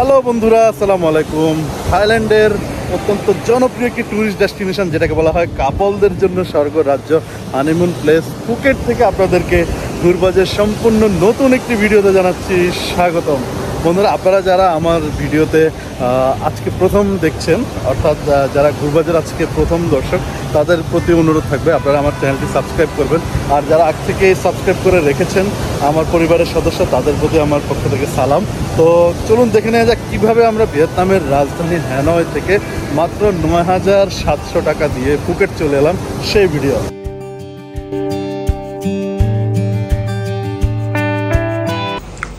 Hello বন্ধুরা, আসসালামু আলাইকুম। থাইল্যান্ডের অত্যন্ত জনপ্রিয় একটি ট্যুরিস্ট ডেস্টিনেশন যেটাকে বলা হয় কাপলদের জন্য স্বর্গ রাজ্য, হানিমুন প্লেস ফুকেট থেকে আপনাদেরকে ঘুরবাজের সম্পূর্ণ নতুন একটি ভিডিওতে জানাচ্ছি স্বাগতম। বন্ধুরা, আপনারা যারা আমার ভিডিওতে আজকে প্রথম দেখছেন, অর্থাৎ যারা ঘুরবাজের আজকে প্রথম দর্শক, তাদের প্রতি অনুরোধ থাকবে আপনারা আমার চ্যানেলটি সাবস্ক্রাইব করবেন। আর যারা আগ থেকে সাবস্ক্রাইব করে রেখেছেন আমার পরিবারের সদস্য, তাদের প্রতি আমার পক্ষ থেকে সালাম। তো চলুন দেখে নেওয়া যাক কীভাবে আমরা ভিয়েতনামের রাজধানী হ্যানয় থেকে মাত্র ৯,৭০০ টাকা দিয়ে ফুকেট চলে এলাম, সেই ভিডিও।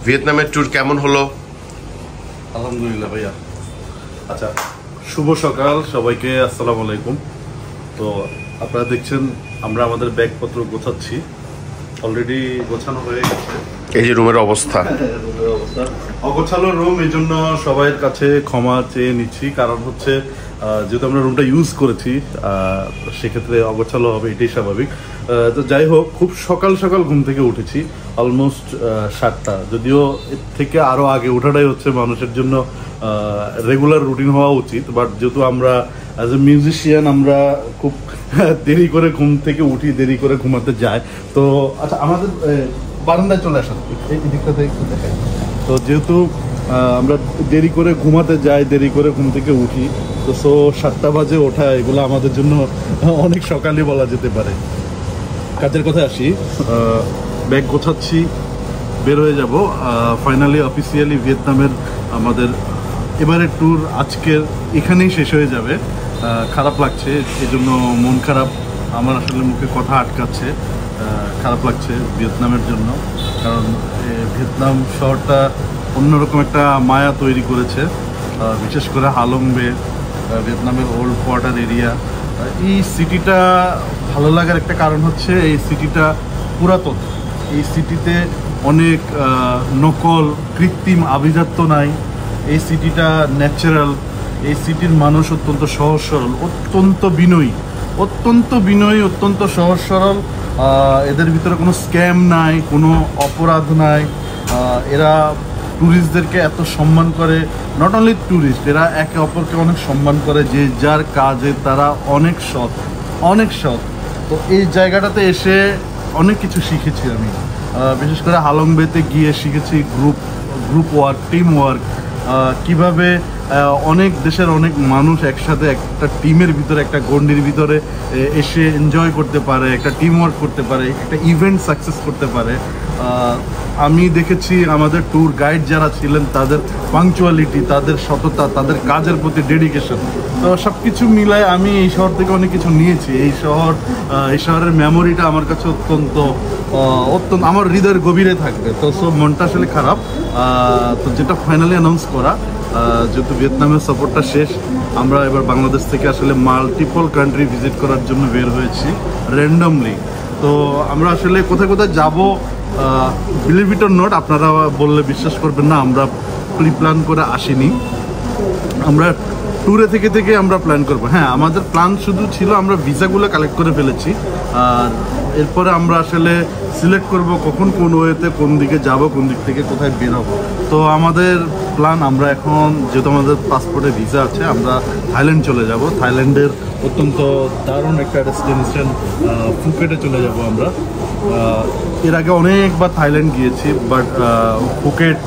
ভিয়েতনামের ট্যুর কেমন হলো? আলহামদুলিল্লাহ ভাইয়া। আচ্ছা, শুভ সকাল সবাইকে, আসসালামু আলাইকুম। তো আপনারা দেখছেন আমরা আমাদের ব্যাগপত্র গোছাচ্ছি, অলরেডি গোছানো হয়ে গেছে। এই যে রুমের অবস্থা, অগোছালো রুম, এই জন্য সবাইয়ের কাছে ক্ষমা চেয়ে নিচ্ছি। কারণ হচ্ছে যেহেতু আমরা রুমটা ইউজ করেছি, সেক্ষেত্রে অগোছালো হবে, এটাই স্বাভাবিক। তো যাই হোক, খুব সকাল সকাল ঘুম থেকে উঠেছি, অলমোস্ট 7টা। যদিও এর থেকে আরও আগে ওঠাটাই হচ্ছে মানুষের জন্য রেগুলার রুটিন হওয়া উচিত, বাট যেহেতু আমরা অ্যাজ এ মিউজিশিয়ান আমরা খুব দেরি করে ঘুম থেকে উঠি, দেরি করে ঘুমাতে যাই। তো আচ্ছা, আমাদের বারান্দায় চলে আসেন, এই দিকটাতে একটু দেখাই। তো যেহেতু আমরা দেরি করে ঘুমাতে যাই, দেরি করে ঘুম থেকে উঠি, তো 7টা বাজে ওঠা এগুলো আমাদের জন্য অনেক সকালে বলা যেতে পারে। কাজের কথায় আসি, ব্যাগ গোছাচ্ছি, বের হয়ে যাব। ফাইনালি অফিসিয়ালি ভিয়েতনামের আমাদের এবারের ট্যুর আজকের এখানেই শেষ হয়ে যাবে। খারাপ লাগছে, এই জন্য মন খারাপ, আমার আসলে মুখে কথা আটকাচ্ছে। খারাপ লাগছে ভিয়েতনামের জন্য, কারণ ভিয়েতনাম শহরটা অন্যরকম একটা মায়া তৈরি করেছে, বিশেষ করে হালং বে, ভিয়েতনামের ওল্ড কোয়ার্টার এরিয়া। এই সিটিটা ভালো লাগার একটা কারণ হচ্ছে এই সিটিটা পুরাতন, এই সিটিতে অনেক নকল কৃত্রিম আভিজাত্য নাই, এই সিটিটা ন্যাচারাল, এই সিটির মানুষ অত্যন্ত সহজ সরল, অত্যন্ত বিনয়ী, অত্যন্ত সহজ সরল। এদের ভিতরে কোনো স্ক্যাম নাই, কোনো অপরাধ নাই। এরা ট্যুরিস্টদেরকে এত সম্মান করে, নট অনলি ট্যুরিস্ট, এরা একে অপরকে অনেক সম্মান করে, যে যার কাজে তারা অনেক সৎ। তো এই জায়গাটাতে এসে অনেক কিছু শিখেছি আমি, বিশেষ করে হালং বেতে গিয়ে শিখেছি গ্রুপ ওয়ার্ক, টিম ওয়ার্ক, কীভাবে অনেক দেশের অনেক মানুষ একসাথে একটা টিমের ভিতরে, একটা গণ্ডির ভিতরে এসে এনজয় করতে পারে, একটা টিম ওয়ার্ক করতে পারে, একটা ইভেন্ট সাকসেস করতে পারে। আমি দেখেছি আমাদের ট্যুর গাইড যারা ছিলেন তাদের পাংচুয়ালিটি, তাদের সততা, তাদের কাজের প্রতি ডেডিকেশন। তো সব কিছু মিলায় আমি এই শহর থেকে অনেক কিছু নিয়েছি। এই শহরের মেমোরিটা আমার কাছে অত্যন্ত আমার হৃদয়ের গভীরে থাকবে। তো মনটা আসলে খারাপ। তো যেটা ফাইনালি অ্যানাউন্স করা, যেহেতু ভিয়েতনামের সফরটা শেষ, আমরা এবার বাংলাদেশ থেকে আসলে মাল্টিপল কান্ট্রি ভিজিট করার জন্য বের হয়েছি র্যান্ডমলি। তো আমরা আসলে কোথায় যাব, বিলিভ ইট অর নট, আপনারা বললে বিশ্বাস করবেন না, আমরা প্ল্যান করে আসিনি, আমরা ট্যুরে থেকে আমরা প্ল্যান করবো। হ্যাঁ, আমাদের প্ল্যান শুধু ছিল আমরা ভিসাগুলো কালেক্ট করে ফেলেছি, আর এরপরে আমরা আসলে সিলেক্ট করব কখন কোন ওয়েতে কোন দিকে যাব, কোন দিক থেকে কোথায় বেরোবো। তো আমাদের প্ল্যান, আমরা এখন যেহেতু আমাদের পাসপোর্টে ভিসা আছে, আমরা থাইল্যান্ড চলে যাব। থাইল্যান্ডের অত্যন্ত দারুণ একটা ডেস্টিনেশন ফুকেটে চলে যাব আমরা। এর আগে অনেকবার থাইল্যান্ড গিয়েছি, বাট ফুকেট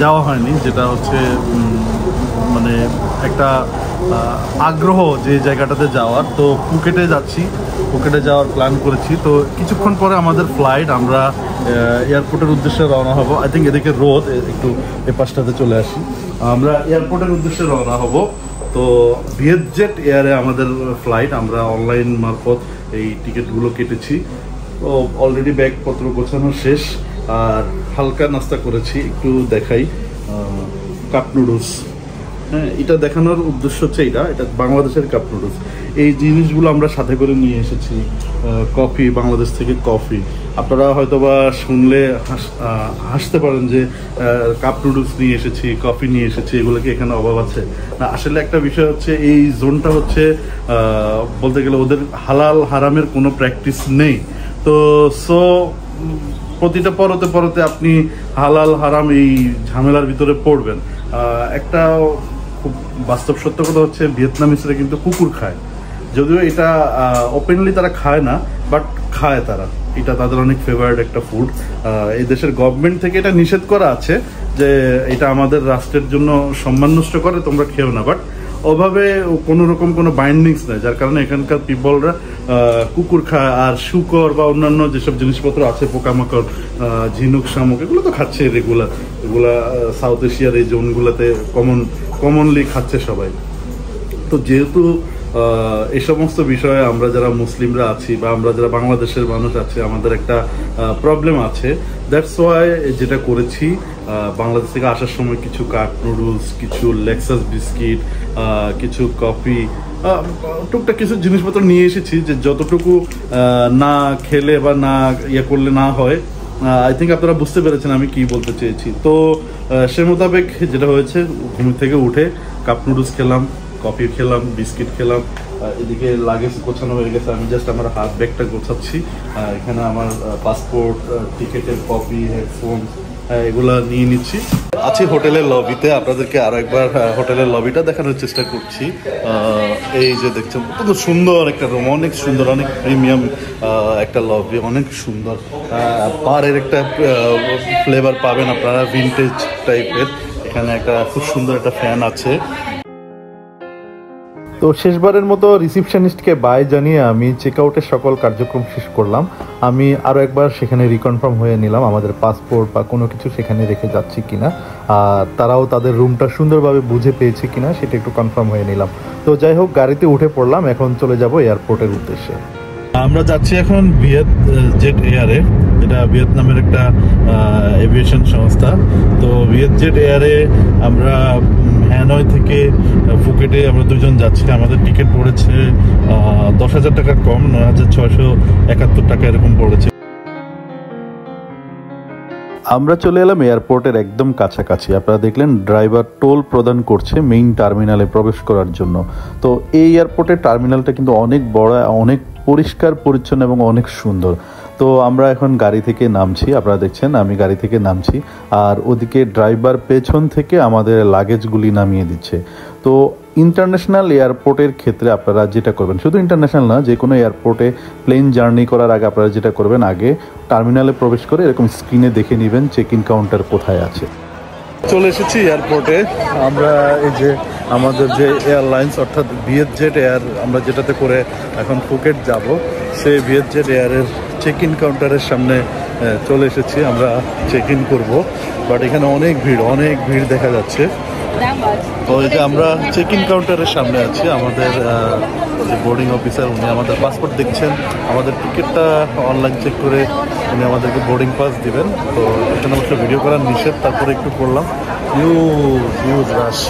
যাওয়া হয়নি, যেটা হচ্ছে মানে একটা আগ্রহ যে জায়গাটাতে যাওয়ার। তো ফুকেটে যাচ্ছি, ফুকেটে যাওয়ার প্ল্যান করেছি। তো কিছুক্ষণ পরে আমাদের ফ্লাইট, আমরা এয়ারপোর্টের উদ্দেশ্যে রওনা হব। আই থিঙ্ক এদিকে রোদ, একটু এ পাশটাতে চলে আসি, আমরা এয়ারপোর্টের উদ্দেশ্যে রওনা হব। তো ভিয়েতজেট এয়ারে আমাদের ফ্লাইট, আমরা অনলাইন মারফত এই টিকিটগুলো কেটেছি। তো অলরেডি ব্যাগপত্র গোছানো শেষ, আর হালকা নাস্তা করেছি, একটু দেখাই। কাপ নুডলস, হ্যাঁ, এটা দেখানোর উদ্দেশ্য হচ্ছে এটা বাংলাদেশের কাপ নুডলস। এই জিনিসগুলো আমরা সাথে করে নিয়ে এসেছি। কফি, বাংলাদেশ থেকে কফি, আপনারা হয়তো বা শুনলে হাসতে পারেন যে কাপ নুডলস নিয়ে এসেছি, কফি নিয়ে এসেছি, এগুলো কি এখানে অভাব আছে? না, আসলে একটা বিষয় হচ্ছে এই জোনটা হচ্ছে বলতে গেলে ওদের হালাল হারামের কোনো প্র্যাকটিস নেই। তো প্রতিটা পরতে আপনি হালাল হারাম এই ঝামেলার ভিতরে পড়বেন। একটা খুব বাস্তব সত্য কথা হচ্ছে ভিয়েতনামিসরা কিন্তু কুকুর খায়, যদিও এটা ওপেনলি তারা খায় না, বাট খায় তারা, এটা তাদের অনেক ফেভারিট একটা ফুড। এই দেশের গভর্নমেন্ট থেকে এটা নিষেধ করা আছে যে এটা আমাদের রাষ্ট্রের জন্য সম্মান নষ্ট করে, তোমরা খেও না, বাট ওভাবে কোনো রকম কোনো বাইন্ডিংস নেই, যার কারণে এখানকার পিপলরা কুকুর খায়। আর শুকর বা অন্যান্য যেসব জিনিসপত্র আছে, পোকামাকড়, ঝিনুক, শামুক, এগুলো তো খাচ্ছে রেগুলার, এগুলা সাউথ এশিয়ার এই জোনগুলোতে কমনলি খাচ্ছে সবাই। তো যেহেতু এই সমস্ত বিষয়ে আমরা যারা মুসলিমরা আছি বা আমরা যারা বাংলাদেশের মানুষ আছি, আমাদের একটা প্রবলেম আছে। দ্যাটস ওয়াই যেটা করেছি, বাংলাদেশ থেকে আসার সময় কিছু কাট নুডলস, কিছু লেক্সাস বিস্কিট, কিছু কফি, টুকটাক কিছু জিনিসপত্র নিয়ে এসেছি, যে যতটুকু না খেলে বা না ইয়ে করলে না হয়। আই থিঙ্ক আপনারা বুঝতে পেরেছেন আমি কি বলতে চেয়েছি। তো সে মোতাবেক যেটা হয়েছে, ঘুম থেকে উঠে কাপ নুডলস খেলাম, কফি খেলাম, বিস্কিট খেলাম, এদিকে লাগেজ গোছানো হয়ে গেছে, আমি জাস্ট আমার হাত ব্যাগটা গোছাচ্ছি। এখানে আমার পাসপোর্ট, টিকেটের কপি, হেডফোন, এগুলা নিয়ে নিচ্ছি। আছি হোটেলের লবিতে, আপনাদেরকে আরো একবার হোটেলের লবিটা দেখানোর চেষ্টা করছি। এই যে দেখছেন কত সুন্দর একটা রুম, অনেক সুন্দর, অনেক প্রিমিয়াম একটা লবি, অনেক সুন্দর। পাড়ের একটা ফ্লেভার পাবেন আপনারা, ভিন্টেজ টাইপের। এখানে একটা খুব সুন্দর একটা ফ্যান আছে। তো শেষবারের মতো রিসিপশনিস্টকে বাই জানিয়ে আমি চেক আউটের সকল কার্যক্রম শেষ করলাম। আমি আরও একবার সেখানে রিকনফার্ম হয়ে নিলাম আমাদের পাসপোর্ট বা কোনো কিছু সেখানে রেখে যাচ্ছি কিনা, আর তারাও তাদের রুমটা সুন্দরভাবে বুঝে পেয়েছে কিনা সেটা একটু কনফার্ম হয়ে নিলাম। তো যাই হোক, গাড়িতে উঠে পড়লাম, এখন চলে যাব এয়ারপোর্টের উদ্দেশ্যে। আমরা যাচ্ছি এখন ভিয়েতজেট এয়ারে, এটা ভিয়েতনামের একটা এভিয়েশন সংস্থা। তো ভিয়েতজেট এয়ারে আমরা হ্যানয় থেকে ফুকেটে আমরা দুজন যাচ্ছি। আমাদের টিকিট পড়েছে 10,000 টাকার কম, 9,671 টাকা এরকম পড়েছে। আমরা চলে এলাম এয়ারপোর্টের একদম কাছাকাছি। আপনারা দেখলেন ড্রাইভার টোল প্রদান করছে মেইন টার্মিনালে প্রবেশ করার জন্য। তো এই এয়ারপোর্টের টার্মিনালটা কিন্তু অনেক বড়, অনেক পরিষ্কার পরিচ্ছন্ন এবং অনেক সুন্দর। তো আমরা এখন গাড়ি থেকে নামছি, আপনারা দেখছেন আমি গাড়ি থেকে নামছি, আর ওদিকে ড্রাইভার পেছন থেকে আমাদের লাগেজগুলি নামিয়ে দিচ্ছে। তো ইন্টারন্যাশনাল এয়ারপোর্টের ক্ষেত্রে আপনারা যেটা করবেন, শুধু ইন্টারন্যাশনাল না, যে কোনো এয়ারপোর্টে প্লেন জার্নি করার আগে আপনারা যেটা করবেন, আগে টার্মিনালে প্রবেশ করে এরকম স্ক্রিনে দেখে নেবেন চেক ইন কাউন্টার কোথায় আছে। চলে এসেছি এয়ারপোর্টে। আমরা এই যে আমাদের যে এয়ারলাইন্স অর্থাৎ ভিয়েতজেট এয়ার, আমরা যেটাতে করে এখন ফুকেট যাব, সেই ভিয়েতজেট এয়ারের চেক ইন কাউন্টারের সামনে চলে এসেছি। আমরা চেক ইন করবো, বাট এখানে অনেক ভিড় দেখা যাচ্ছে। তো এই যে আমরা চেক ইন কাউন্টারের সামনে আছি, আমাদের যে বোর্ডিং অফিসার উনি আমাদের পাসপোর্ট দেখছেন, আমাদের টিকিটটা অনলাইন চেক করে উনি আমাদেরকে বোর্ডিং পাস দিবেন। তো এখানে অবশ্য ভিডিও করার নিষেধ, তারপরে একটু করলাম। হিউজ রাশ।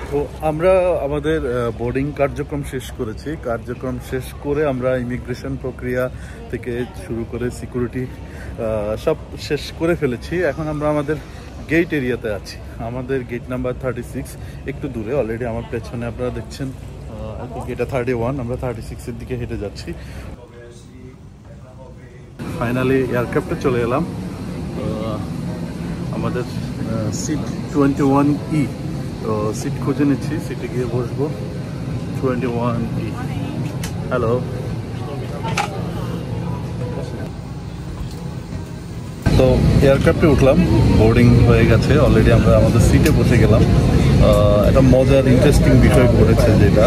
তো আমরা আমাদের বোর্ডিং কার্যক্রম শেষ করেছি। কার্যক্রম শেষ করে আমরা ইমিগ্রেশন প্রক্রিয়া থেকে শুরু করে সিকিউরিটি সব শেষ করে ফেলেছি। এখন আমরা আমাদের গেট এরিয়াতে আছি। আমাদের গেট নাম্বার 36, একটু দূরে, অলরেডি আমার পেছনে আপনারা দেখছেন এটা 31, আমরা 36-এর দিকে হেঁটে যাচ্ছি। ফাইনালি এয়ারক্রাফটে চলে এলাম। আমাদের সিট 21E, তো সিট খুঁজে নিচ্ছি, সিটে গিয়ে বসবো। 21E। হ্যালো। তো এয়ারক্রাফটে উঠলাম, বোর্ডিং হয়ে গেছে অলরেডি, আমরা আমাদের সিটে বসে গেলাম। একটা মজার ইন্টারেস্টিং বিষয় ঘটেছে, যেটা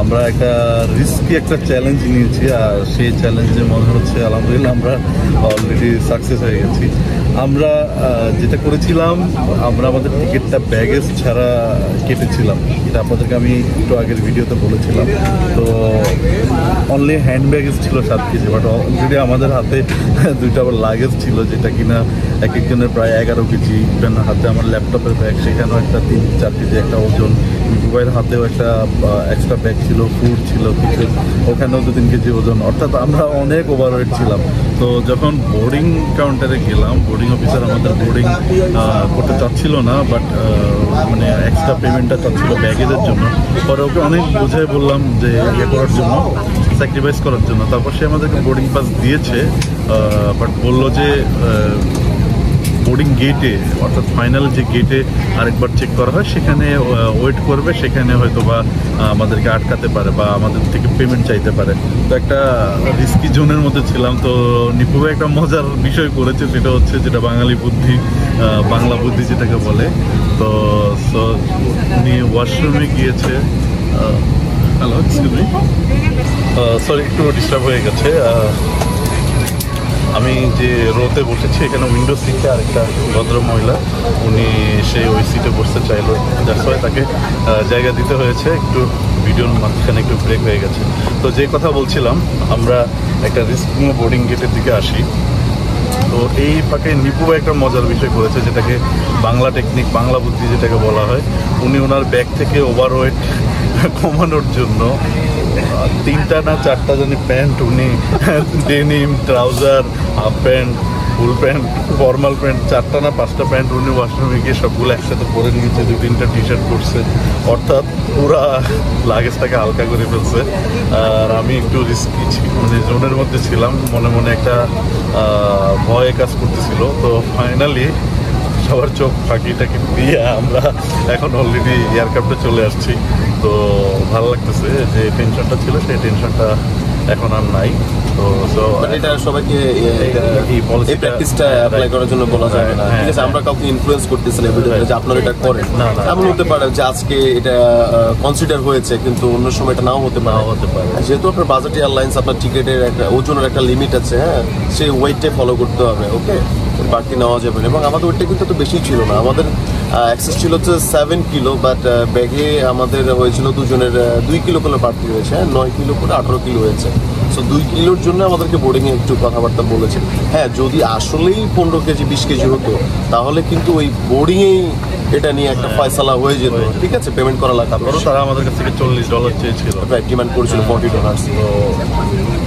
আমরা একটা রিস্কি একটা চ্যালেঞ্জ নিয়েছি, আর সেই চ্যালেঞ্জের মনে হচ্ছে আলহামদুলিল্লাহ আমরা অলরেডি সাকসেস হয়ে গেছি। আমরা যেটা করেছিলাম, আমরা আমাদের টিকিটটা ব্যাগেজ ছাড়া কেটেছিলাম, এটা আপনাদেরকে আমি একটু আগের ভিডিওতে বলেছিলাম। তো অনলি হ্যান্ড ব্যাগেজ ছিল 7 কেজি, বাট অলরেডি আমাদের হাতে 2টা লাগেজ ছিল, যেটা কিনা এক একজনের প্রায় 11 কেজি। ইভেন হাতে আমার ল্যাপটপের ব্যাগ, সেখানেও একটা 3-4 কেজি একটা ওজন। মোবাইল হাতেও একটা এক্সট্রা ব্যাগ ছিল, ফুড ছিল কিছু, ওখানেও 2-3 কেজি ওজন। অর্থাৎ আমরা অনেক ওভারওয়েট ছিলাম। তো যখন বোর্ডিং কাউন্টারে গেলাম, বোর্ডিং অফিসার আমাদের বোর্ডিং করতে চাচ্ছিল না, বাট মানে এক্সট্রা পেমেন্টটা চাচ্ছিল ব্যাগেজের জন্য। পরে ওকে অনেক বুঝাই বললাম যে ইয়ে করার জন্য, স্যাক্রিফাইস করার জন্য। তারপর সে আমাদেরকে বোর্ডিং পাস দিয়েছে, বাট বললো যে বোর্ডিং গেটে, অর্থাৎ ফাইনাল যে গেটে আরেকবার চেক করা হয় সেখানে ওয়েট করবে, সেখানে হয়তো বা আমাদেরকে আটকাতে পারে বা আমাদের থেকে পেমেন্ট চাইতে পারে। তো একটা রিস্কি জোনের মধ্যে ছিলাম। তো নিপু ভাই একটা মজার বিষয় করেছে, সেটা হচ্ছে যেটা বাঙালি বুদ্ধি, বাংলা বুদ্ধি যেটাকে বলে। তো উনি ওয়াশরুমে গিয়েছে। হ্যালো, এক্সকিউজ মি, সরি একটু ডিস্টার্ব হয়ে গেছে। আমি যে রোতে বসেছি এখানে উইন্ডো সিটে আরেকটা ভদ্র মহিলা, উনি সেই ওই সিটে বসতে চাইলো, যার ফলে তাকে জায়গা দিতে হয়েছে। একটু ভিডিওর মাঝখানে একটু ব্রেক হয়ে গেছে। তো যে কথা বলছিলাম, আমরা একটা রিস্ক নিয়ে বোর্ডিং গেটের দিকে আসি। তো এই ফাঁকে নিপু একটা মজার বিষয় করেছে, যেটাকে বাংলা টেকনিক, বাংলা বুদ্ধি যেটাকে বলা হয়। উনি ওনার ব্যাগ থেকে ওভারওয়েট কমানোর জন্য 3টা না 4টা জানি প্যান্ট, উনি denim, trouser, half pant, full pant, formal pant, 4টা না 5টা প্যান্ট উনি ওয়াশরুমে গিয়ে সবগুলো একসাথে পরে নিয়েছে, 2-3টা টি শার্ট পরছে। অর্থাৎ পুরা লাগেজটাকে হালকা করে ফেলছে। আর আমি একটু রিস্কি মানে জোনের মধ্যে ছিলাম, মনে মনে একটা ভয় কাজ করতেছিল। তো ফাইনালি সবার চোখ ফাঁকি টাকি দিয়ে আমরা এখন অলরেডি এয়ারক্রাফটে চলে আসছি। তো ভালো লাগতেছে, যে টেনশনটা ছিল সেই টেনশনটা এখন আর নাই। তো এটা সবাইকে এই প্র্যাকটিসটা অ্যাপ্লাই করার জন্য বলা যাবে না, ঠিক আছে? আমরা কাউকে ইনফ্লুয়েন্স করতেছি না ভিডিওতে যে আপনারা এটা করেন। এমন হতে পারে যে আজকে এটা কনসিডার হয়েছে, কিন্তু অন্য সময় এটা নাও হতে পারে। যেহেতু আপনার বাজেট এয়ারলাইন্স, আপনার টিকিটের একটা ওজনের একটা লিমিট আছে, হ্যাঁ, সেই ওয়েটটা ফলো করতে হবে। ওকে, বাড়তি নেওয়া যাবে না। এবং আমাদের ওয়েটটা কিন্তু তো বেশি ছিল না, আমাদের অ্যাক্সেস ছিল হচ্ছে 7 কিলো, বাট ব্যাগে আমাদের হয়েছিল দুজনের 2 কিলো করে বাড়তি হয়েছে, 9 কিলো করে 18 কিলো হয়েছে। সো 2 কিলোর জন্য আমাদেরকে বোর্ডিংয়ে একটু কথাবার্তা বলেছে। হ্যাঁ, যদি আসলেই 15 কেজি 20 কেজি হতো তাহলে কিন্তু ওই বোর্ডিংয়েই এটা নিয়ে একটা ফয়সালা হয়ে যেত, ঠিক আছে? পেমেন্ট করা লাগতো। তারপরও তারা আমাদের কাছ থেকে $40 চেয়েছিল, ডিমান্ড করেছিল $40। তো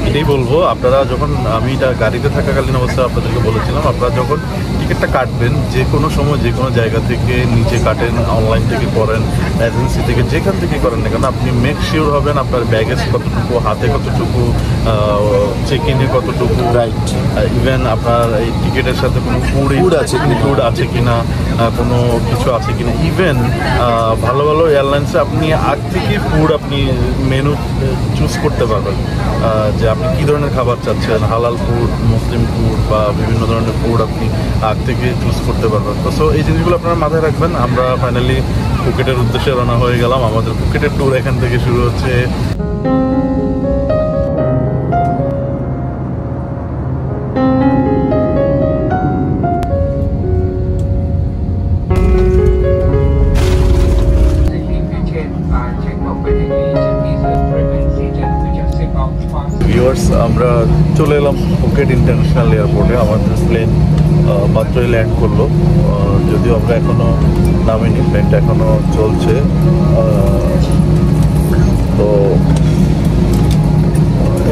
এটাই বলবো, আপনারা যখন, আমি এটা গাড়িতে থাকাকালীন অবস্থায় আপনাদেরকে বলেছিলাম, আপনারা যখন টিকিটটা কাটবেন, যে কোনো সময় যে কোনো জায়গা থেকে নিচে কাটেন, অনলাইন থেকে করেন, এজেন্সি থেকে, যেখান থেকে করেন না কেন, আপনি মেক শিওর হবেন আপনার ব্যাগেজ কতটুকু, হাতে কতটুকু, চেক ইনে কতটুকু, রাইট। ইভেন আপনার এই টিকিটের সাথে কোনো ফুড আছে কিনা, কোনো কিছু আছে কিনা। ইভেন ভালো ভালো এয়ারলাইন্সে আপনি আগ থেকে ফুড, আপনি মেনু চুজ করতে পারবেন যে আপনি কী ধরনের খাবার চাচ্ছেন, হালাল ফুড, মুসলিম ফুড বা বিভিন্ন ধরনের ফুড আপনি আগ থেকে চুজ করতে পারবেন। তো সো এই জিনিসগুলো আপনারা মাথায় রাখবেন। আমরা ফাইনালি ফুকেটের উদ্দেশ্যে রওনা হয়ে গেলাম। আমাদের ফুকেটের ট্যুর এখান থেকে শুরু হচ্ছে। ভিউয়ার্স, আমরা চলে এলাম ফুকেট ইন্টারন্যাশনাল এয়ারপোর্টে। আমাদের প্লেন মাত্রই ল্যান্ড করলো, যদিও আমরা এখনও নামিনি, প্লেনটা এখনও চলছে। তো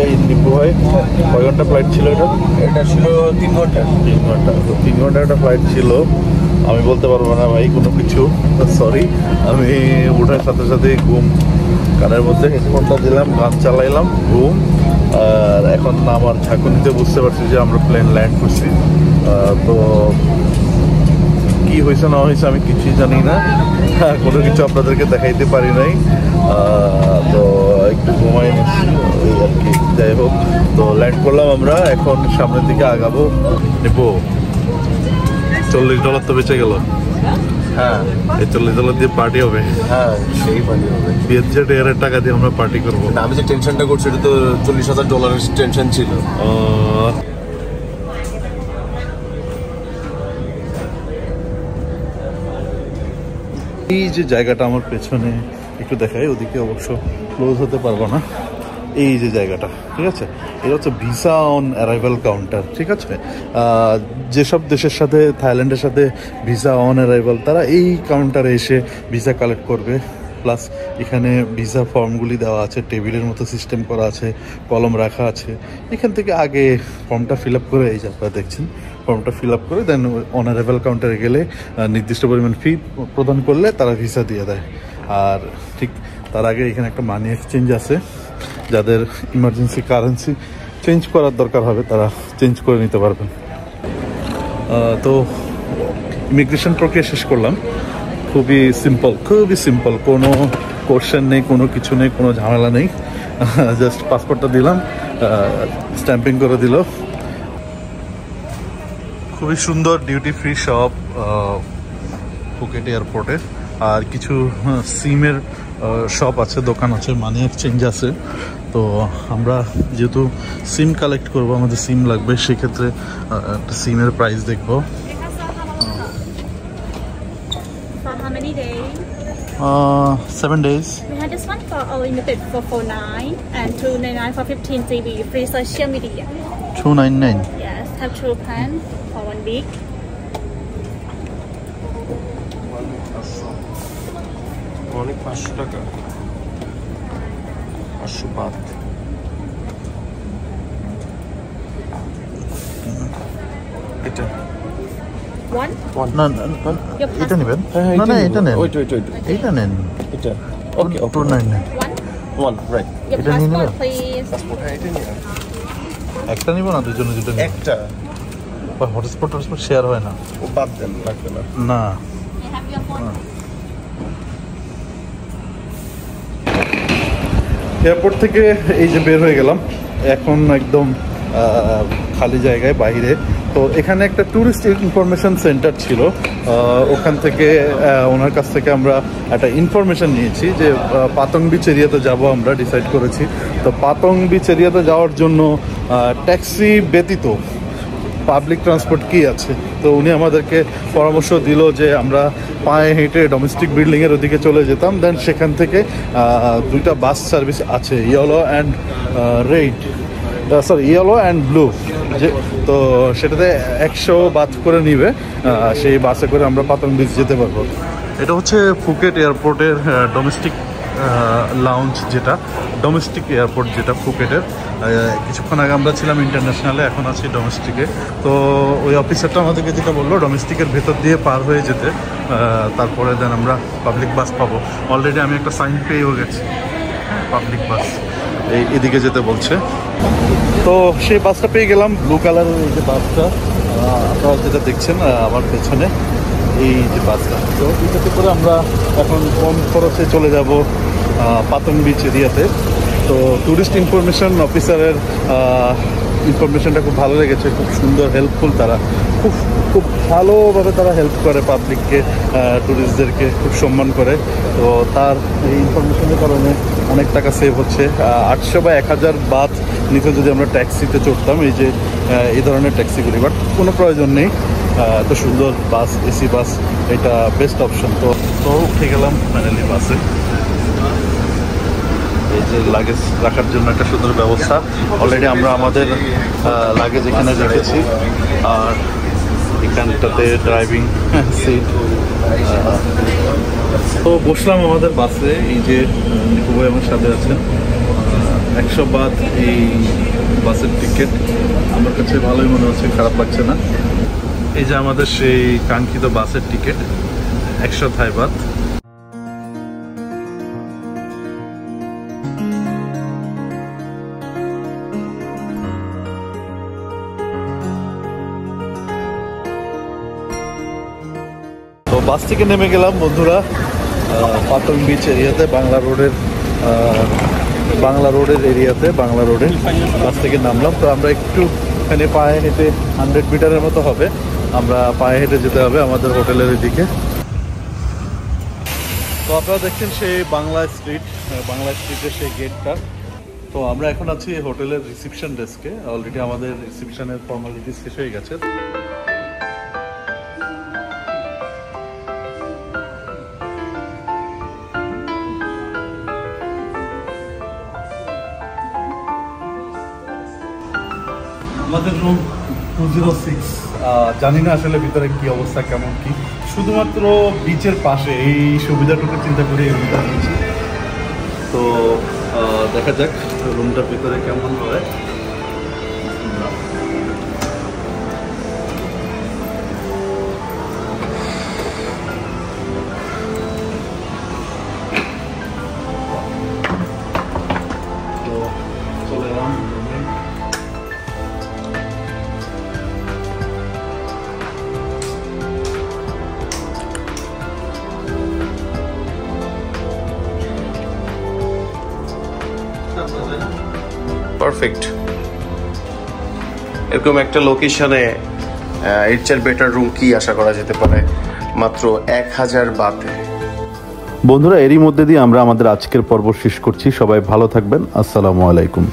এই নিপু ভাই, কয় ঘন্টা ফ্লাইট ছিল এটা? এটা ছিল 3 ঘন্টা। 3 ঘন্টা। তো 3 ঘন্টা একটা ফ্লাইট ছিল। আমি বলতে পারবো না ভাই কোনো কিছু, সরি। আমি ওঠার সাথে সাথে ঘুম, কানের মধ্যে হেডফোনটা দিলাম, গান চালাইলাম, ঘুম। আর এখন আমার ঝাঁকুনিতে বুঝতে পারছি যে আমরা প্লেন ল্যান্ড করছি। তো কি হয়েছে না হয়েছে আমি কিছুই জানি না, কোনো কিছু আপনাদেরকে দেখাইতে পারি নাই। তো একটু ঘুমাই নিচ্ছি এই আর কি। যাই হোক, তো ল্যান্ড করলাম আমরা, এখন সামনের দিকে আগাবো। নেবো $40 তো বেঁচে গেল। হ্যাঁ, এই $40 দিয়ে পার্টি হবে। হ্যাঁ, সেই পার্টি হবে। বিএসজেড এয়ারের টাকা দিয়ে আমরা পার্টি করবো। আমি যে টেনশনটা করছি এটা তো $40,000 টেনশন ছিল। এই যে জায়গাটা আমার পেছনে একটু দেখাই, ওদিকে অবশ্য ক্লোজ হতে পারবো না। এই যে জায়গাটা, ঠিক আছে, এটা হচ্ছে ভিসা অন অ্যারাইভাল কাউন্টার। ঠিক আছে, যেসব দেশের সাথে, থাইল্যান্ডের সাথে ভিসা অন অ্যারাইভাল, তারা এই কাউন্টারে এসে ভিসা কালেক্ট করবে। প্লাস এখানে ভিসা ফর্মগুলি দেওয়া আছে, টেবিলের মতো সিস্টেম করা আছে, কলম রাখা আছে। এখান থেকে আগে ফর্মটা ফিল আপ করে, এই যে আপনারা দেখছেন, ফর্মটা ফিল আপ করে দেন অন অ্যারাইভাল কাউন্টারে গেলে নির্দিষ্ট পরিমাণ ফি প্রদান করলে তারা ভিসা দিয়ে দেয়। আর ঠিক তার আগে এখানে একটা মানি এক্সচেঞ্জ আছে, যাদের ইমার্জেন্সি কারেন্সি চেঞ্জ করার দরকার হবে তারা চেঞ্জ করে নিতে পারবেন। তো ইমিগ্রেশন প্রক্রিয়া শেষ করলাম। খুবই সিম্পল, কোনো কোশ্চেন নেই, কোনো কিছু নেই, কোনো ঝামেলা নেই। জাস্ট পাসপোর্টটা দিলাম, স্ট্যাম্পিং করে দিল। খুবই সুন্দর ডিউটি ফ্রি শপ ফুকেট এয়ারপোর্টে। আর কিছু সিমের শপ আছে, দোকান আছে, মানি এক্সচেঞ্জ আছে। তো আমরা যেহেতু সিম কালেক্ট করব, আমাদের সিম লাগবে, সেক্ষেত্রে একটা সিমের প্রাইস দেখবো। For how many days? 7 days. We have this one for unlimited for 49 and 299 for 15 GB free social media. 299. Yes, have 2 plan for 1 week. অনেক 500 টাকা, 500 বাদ। এটা One? না Your এটা নেবেন? হ্যাঁ, না এটা নেন, ওইটা এইটা নেন। এটা ওকে 299। One? One right. Your Ito nila. passport, please. হ্যাঁ এটা নিয়ে একটা নিব না, দুজনে দুটো নিব। একটা হটস্পট শেয়ার হয় না। ও বাদ দেন, লাগবে না। না, You have your phone. Airport থেকে এই যে বের হয়ে গেলাম, এখন একদম খালি জায়গায় বাইরে। তো এখানে একটা ট্যুরিস্ট ইনফরমেশন সেন্টার ছিল, ওখান থেকে ওনার কাছ থেকে আমরা একটা ইনফরমেশন নিয়েছি যে পাতং বিচ এরিয়াতে যাব, আমরা ডিসাইড করেছি। তো পাতং বিচ এরিয়াতে যাওয়ার জন্য ট্যাক্সি ব্যতীত পাবলিক ট্রান্সপোর্ট কি আছে। তো উনি আমাদেরকে পরামর্শ দিল যে আমরা পায়ে হেঁটে ডোমেস্টিক বিল্ডিংয়ের ওদিকে চলে যেতাম, দেন সেখান থেকে 2টা বাস সার্ভিস আছে, yellow and red, yellow and blue. যে তো সেটাতে 100 বাদ করে নিবে, সেই বাসে করে আমরা পাতং বিচ যেতে পারবো। এটা হচ্ছে ফুকেট এয়ারপোর্টের ডোমেস্টিক লাউঞ্জ, যেটা ডোমেস্টিক এয়ারপোর্ট যেটা ফুকেটের। কিছুক্ষণ আগে আমরা ছিলাম ইন্টারন্যাশনালে, এখন আছি ডোমেস্টিকে। তো ওই অফিসারটা আমাদেরকে যেটা বললো, ডোমেস্টিকের ভেতর দিয়ে পার হয়ে যেতে, তারপরে দেন আমরা পাবলিক বাস পাবো। অলরেডি আমি একটা সাইন পেয়েও গেছি, পাবলিক বাস এদিকে যেতে বলছে। তো সেই বাসটা পেয়ে গেলাম, ব্লু কালারের এই যে বাসটা আপনারা যেটা দেখছেন আমার পেছনে, এই যে বাসটা। তো এটাতে করে আমরা এখন কম খরচে চলে যাব পাতং বিচ এরিয়াতে। তো ট্যুরিস্ট ইনফরমেশন অফিসারের ইনফরমেশনটা খুব ভালো লেগেছে, খুব সুন্দর, হেল্পফুল। তারা খুব ভালোভাবে তারা হেল্প করে পাবলিককে, ট্যুরিস্টদেরকে খুব সম্মান করে। তো তার এই ইনফরমেশনের কারণে অনেক টাকা সেভ হচ্ছে। 800 বা 1000 বাদ নিতে যদি আমরা ট্যাক্সিতে চড়তাম, এই ধরনের ট্যাক্সিগুলি, বাট কোনো প্রয়োজন নেই। এত সুন্দর বাস, এসি বাস, এটা বেস্ট অপশন। তো উঠে গেলাম ফাইনালি বাসে। এই যে লাগেজ রাখার জন্য একটা সুন্দর ব্যবস্থা, অলরেডি আমরা আমাদের লাগেজ এখানে রেখেছি। আর এখানটাতে ড্রাইভিং সিট। তো বসলাম আমাদের বাসে, এই যে নিকু ভাই আমার সাথে আছেন। 100 বাদ এই বাসের টিকিট, আমার কাছে ভালোই মনে হচ্ছে, খারাপ লাগছে না। এই যে আমাদের সেই কাঙ্ক্ষিত বাসের টিকিট, 100 থাই বাদ। তো বাস থেকে নেমে গেলাম বন্ধুরা পাতং বিচ এরিয়াতে, বাংলা রোডের এরিয়াতে, বাংলা রোডে বাস থেকে নামলাম। তো আমরা একটু এখানে পায়ে হেঁটে 100 মিটারের মতো হবে, আমরা পায়ে হেঁটে যেতে হবে আমাদের হোটেলের দিকে। তো আপনারা দেখছেন সেই বাংলা স্ট্রিটের সেই গেটটা। তো আমরা এখন আছি হোটেলের রিসিপশন ডেস্কে, অলরেডি আমাদের রিসিপশনের ফর্মালিটি শেষ হয়ে গেছে। আমাদের রুম 206, জানি না আসলে ভিতরে কি অবস্থা, কেমন কি। শুধুমাত্র বিচের পাশে, এই সুবিধাটুকু চিন্তা করে এই রুমটা নিয়েছি। তো দেখা যাক রুমটার ভিতরে কেমন হয়। তো চলে এলাম রুমে। পারফেক্ট। এরকম একটা লোকেশনে এর চেয়ে বেটার রুম কি আশা করা যেতে পারে মাত্র 1000 বাতে। বন্ধুরা, এরই মধ্যে দিয়ে আমরা আমাদের আজকের পর্ব শেষ করছি। সবাই ভালো থাকবেন। আসসালামু আলাইকুম।